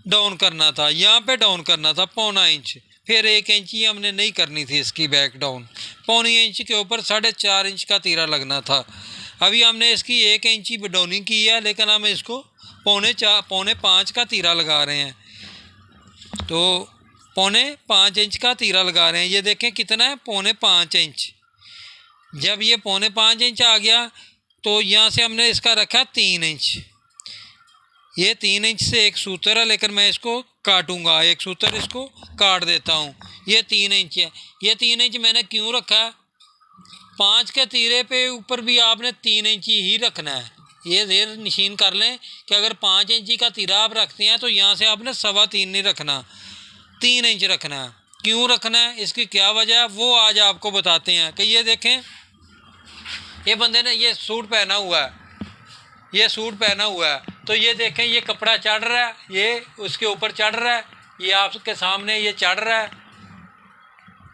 डाउन करना था, यहाँ पे डाउन करना था 1.25 इंच। फिर 1 इंच ही हमने नहीं करनी थी इसकी बैक डाउन, 1.25 इंच के ऊपर 4.5 इंच का तीरा लगना था। अभी हमने इसकी 1 इंच ही डाउनिंग की है, लेकिन हम इसको 4.25 का तीरा लगा रहे हैं। तो 4.25 इंच का तीरा लगा रहे हैं। ये देखें कितना है, 4.25 इंच। जब ये 4.25 इंच आ गया तो यहाँ से हमने इसका रखा 3 इंच। ये 3 इंच से एक सूत्र है, लेकिन मैं इसको काटूंगा, एक सूत्र इसको काट देता हूँ। ये 3 इंच है। ये 3 इंच मैंने क्यों रखा है? 5 के तीरे पे ऊपर भी आपने 3 इंच ही रखना है। ये ज़ेर निशीन कर लें कि अगर 5 इंची का तीरा आप रखते हैं तो यहाँ से आपने 3.25 नहीं रखना, 3 इंच रखना है। क्यों रखना है, इसकी क्या वजह है, वो आज आपको बताते हैं। कि ये देखें, ये बंदे ने ये सूट पहना हुआ है, ये सूट पहना हुआ है, तो ये देखें ये कपड़ा चढ़ रहा है, ये उसके ऊपर चढ़ रहा है, ये आपके सामने ये चढ़ रहा है।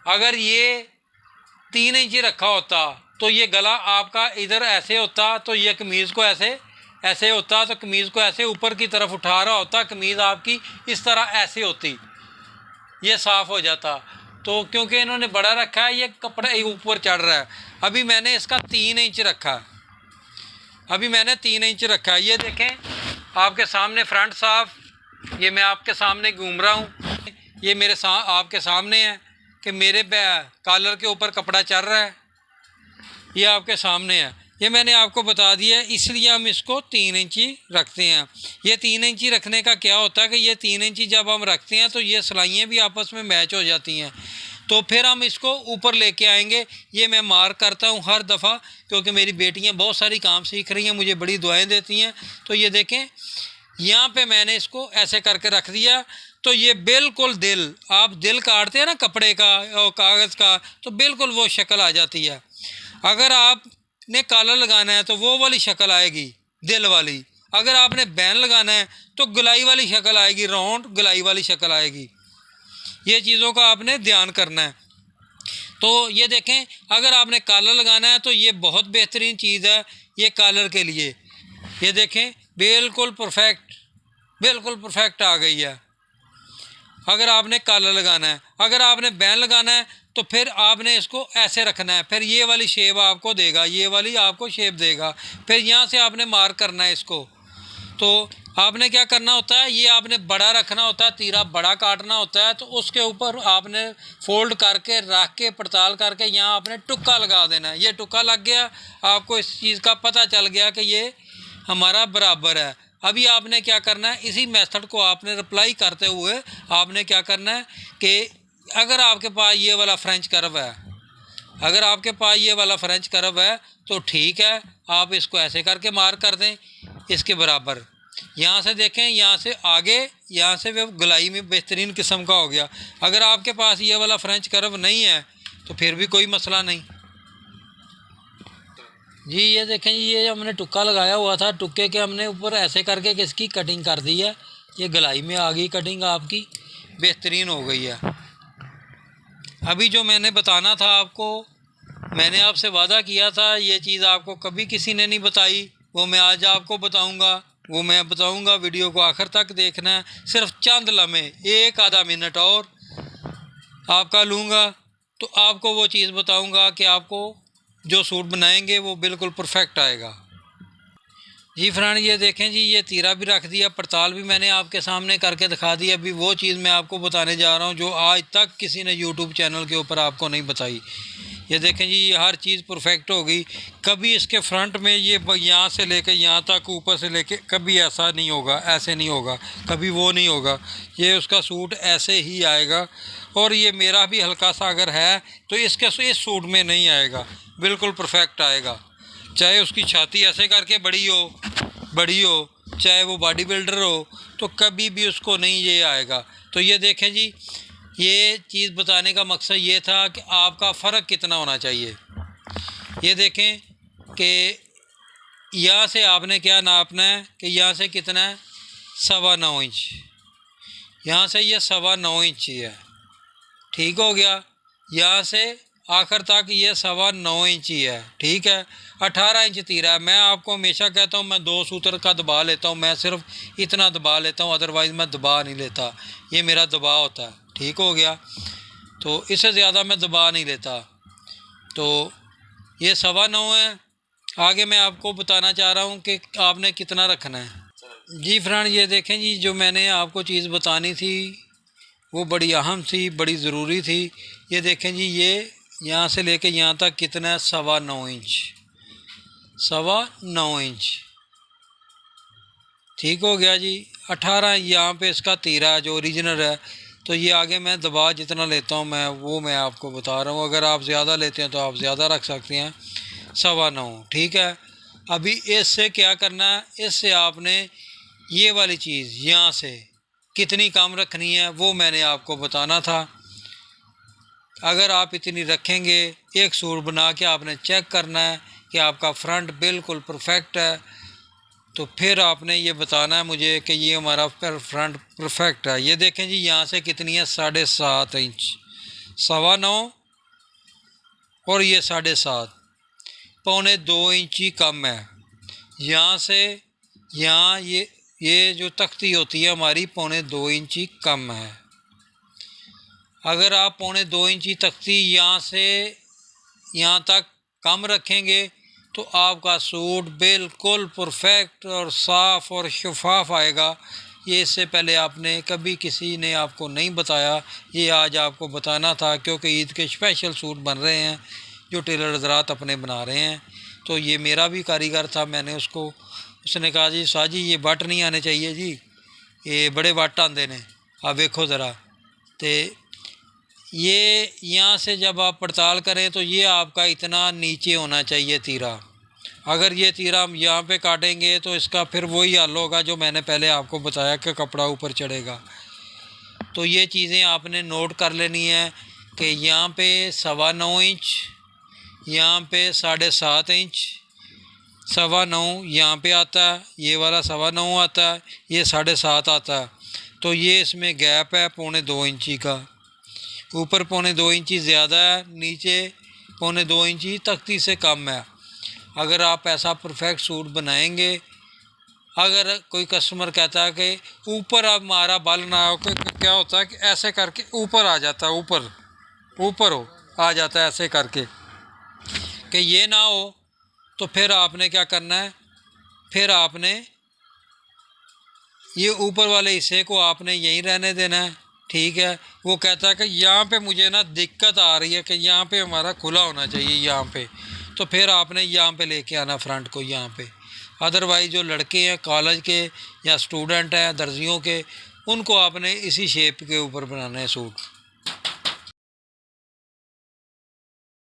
अगर ये 3 इंच रखा होता तो ये गला आपका इधर ऐसे होता, तो ये कमीज़ को ऐसे होता, तो कमीज़ को ऐसे ऊपर की तरफ उठा रहा होता, कमीज़ आपकी इस तरह ऐसे होती, ये साफ़ हो जाता। तो क्योंकि इन्होंने बड़ा रखा है, ये कपड़ा ऊपर चढ़ रहा है। अभी मैंने इसका 3 इंच रखा, अभी मैंने 3 इंच रखा है। ये देखें आपके सामने फ्रंट साफ, ये मैं आपके सामने घूम रहा हूँ, ये मेरे आपके सामने है कि मेरे कॉलर के ऊपर कपड़ा चढ़ रहा है, ये आपके सामने है। ये मैंने आपको बता दिया है, इसलिए हम इसको 3 इंची रखते हैं। ये 3 इंची रखने का क्या होता है कि ये 3 इंची जब हम रखते हैं तो ये सिलाइयाँ भी आपस में मैच हो जाती हैं। तो फिर हम इसको ऊपर लेके आएंगे। ये मैं मार्क करता हूँ हर दफ़ा, क्योंकि मेरी बेटियाँ बहुत सारी काम सीख रही हैं, मुझे बड़ी दुआएं देती हैं। तो ये देखें यहाँ पे मैंने इसको ऐसे करके रख दिया। तो ये बिल्कुल दिल, आप दिल काटते हैं ना कपड़े का और कागज़ का, तो बिल्कुल वो शक्ल आ जाती है। अगर आपने कॉलर लगाना है तो वो वाली शक्ल आएगी, दिल वाली। अगर आपने बैन लगाना है तो गुलाई वाली शक्ल आएगी, राउंड गुलाई वाली शक्ल आएगी। ये चीज़ों का आपने ध्यान करना है। तो ये देखें, अगर आपने कॉलर लगाना है तो ये बहुत बेहतरीन चीज़ है ये कॉलर के लिए। ये देखें बिल्कुल परफेक्ट आ गई है। अगर आपने कॉलर लगाना है, अगर आपने बैन लगाना है तो फिर आपने इसको ऐसे रखना है, फिर ये वाली शेप आपको देगा, ये वाली आपको शेप देगा। फिर यहाँ से आपने मार्क करना है इसको। तो आपने क्या करना होता है, ये आपने बड़ा रखना होता है, तीरा बड़ा काटना होता है। तो उसके ऊपर आपने फोल्ड करके रख के पड़ताल करके यहाँ आपने टुक्का लगा देना है। ये टुक्का लग गया, आपको इस चीज़ का पता चल गया कि ये हमारा बराबर है। अभी आपने क्या करना है, इसी मेथड को आपने रिप्लाई करते हुए आपने क्या करना है कि अगर आपके पास ये वाला फ्रेंच कर्व है, अगर आपके पास ये वाला फ्रेंच कर्व है तो ठीक है, आप इसको ऐसे करके मार्क कर दें इसके बराबर। यहाँ से देखें, यहाँ से आगे, यहाँ से वो गुलाई में बेहतरीन किस्म का हो गया। अगर आपके पास ये वाला फ्रेंच कर्व नहीं है तो फिर भी कोई मसला नहीं जी। ये देखें जी, ये हमने टुक्का लगाया हुआ था, टुक्के के हमने ऊपर ऐसे करके किसकी कटिंग कर दी है। ये गलाई में आ गई कटिंग, आपकी बेहतरीन हो गई है। अभी जो मैंने बताना था आपको, मैंने आपसे वादा किया था ये चीज़ आपको कभी किसी ने नहीं बताई, वो मैं आज आपको बताऊंगा, वो मैं बताऊंगा। वीडियो को आखिर तक देखना है, सिर्फ चंद लम्हे, एक आधा मिनट और आपका लूँगा तो आपको वो चीज़ बताऊंगा कि आपको जो सूट बनाएंगे वो बिल्कुल परफेक्ट आएगा जी। फ्रेंड ये देखें जी, ये तीरा भी रख दिया, पड़ताल भी मैंने आपके सामने करके दिखा दी। अभी वो चीज़ मैं आपको बताने जा रहा हूँ जो आज तक किसी ने यूट्यूब चैनल के ऊपर आपको नहीं बताई। ये देखें जी, ये हर चीज़ परफेक्ट हो गई। कभी इसके फ्रंट में ये यहाँ से लेकर यहाँ तक, ऊपर से लेके, कभी ऐसा नहीं होगा, ऐसे नहीं होगा, कभी वो नहीं होगा। ये उसका सूट ऐसे ही आएगा। और ये मेरा भी हल्का सा अगर है तो इसके इस सूट में नहीं आएगा, बिल्कुल परफेक्ट आएगा। चाहे उसकी छाती ऐसे करके बड़ी हो, चाहे वो बॉडी बिल्डर हो, तो कभी भी उसको नहीं ये आएगा। तो ये देखें जी, ये चीज़ बताने का मकसद ये था कि आपका फ़र्क कितना होना चाहिए। ये देखें कि यहाँ से आपने क्या नापना है कि यहाँ से कितना है, 9.25 इंच, यहाँ से ये 9.25 इंच ही है, ठीक हो गया। यहाँ से आखिर तक ये 9.25 इंच ही है, ठीक है। 18 इंच तीरा है। मैं आपको हमेशा कहता हूँ मैं 2 सूत्र का दबा लेता हूँ, मैं सिर्फ इतना दबा लेता हूँ, अदरवाइज़ मैं दबा नहीं लेता। ये मेरा दबाव होता है, ठीक हो गया। तो इससे ज़्यादा मैं दबा नहीं लेता। तो ये 9.25 है। आगे मैं आपको बताना चाह रहा हूँ कि आपने कितना रखना है जी। फ्रेंड ये देखें जी, जो मैंने आपको चीज़ बतानी थी वो बड़ी अहम थी, बड़ी ज़रूरी थी। ये देखें जी, ये यहाँ से लेके यहाँ तक कितना है, 9.25 इंच, 9.25 इंच, ठीक हो गया जी। 18 यहाँ पे इसका तीरा है जो ओरिजिनल है। तो ये आगे मैं दबा जितना लेता हूँ मैं आपको बता रहा हूँ। अगर आप ज़्यादा लेते हैं तो आप ज़्यादा रख सकते हैं, 9.25, ठीक है। अभी इससे क्या करना है, इससे आपने ये वाली चीज़ यहाँ से कितनी कम रखनी है वो मैंने आपको बताना था। अगर आप इतनी रखेंगे, एक सूट बना के आपने चेक करना है कि आपका फ्रंट बिल्कुल परफेक्ट है, तो फिर आपने ये बताना है मुझे कि ये हमारा फ्रंट परफेक्ट है। ये देखें जी, यहाँ से कितनी है, 7.5 इंच, 9.25 और ये 7.5, 2.25 इंच ही कम है। यहाँ से यहाँ ये जो तख्ती होती है हमारी 2.25 इंच ही कम है। अगर आप 2.25 इंची तख्ती यहाँ से यहाँ तक कम रखेंगे तो आपका सूट बिल्कुल परफेक्ट और साफ़ और शफाफ आएगा। ये इससे पहले आपने कभी किसी ने आपको नहीं बताया, ये आज आपको बताना था, क्योंकि ईद के स्पेशल सूट बन रहे हैं जो टेलर हज़रात अपने बना रहे हैं। तो ये मेरा भी कारीगर था, मैंने उसने कहा जी शाह जी ये बट नहीं आने चाहिए जी, ये बड़े बट आते हैं, आप देखो ज़रा। तो ये यहाँ से जब आप पड़ताल करें तो ये आपका इतना नीचे होना चाहिए तीरा। अगर ये तीरा हम यहाँ पे काटेंगे तो इसका फिर वही हाल होगा जो मैंने पहले आपको बताया कि कपड़ा ऊपर चढ़ेगा। तो ये चीज़ें आपने नोट कर लेनी है कि यहाँ पे 9.25 इंच, यहाँ पे 7.5 इंच, 9.25 यहाँ पे आता है, ये वाला 9.25 आता है, ये 7.5 आता है। तो ये इसमें गैप है 2.25 इंची का। ऊपर 2.25 इंची ज़्यादा है, नीचे 2.25 इंची तख्ती से कम है। अगर आप ऐसा परफेक्ट सूट बनाएंगे, अगर कोई कस्टमर कहता है कि ऊपर अब हमारा बल ना हो, क्या होता है कि ऐसे करके ऊपर आ जाता है, ऊपर आ जाता है ऐसे करके, कि ये ना हो तो फिर आपने क्या करना है, फिर आपने ये ऊपर वाले हिस्से को आपने यहीं रहने देना है, ठीक है। वो कहता है कि यहाँ पे मुझे ना दिक्कत आ रही है कि यहाँ पे हमारा खुला होना चाहिए यहाँ पे, तो फिर आपने यहाँ पे लेके आना फ्रंट को यहाँ पे। अदरवाइज़ जो लड़के हैं कॉलेज के या स्टूडेंट हैं दर्जियों के, उनको आपने इसी शेप के ऊपर बनाना है सूट।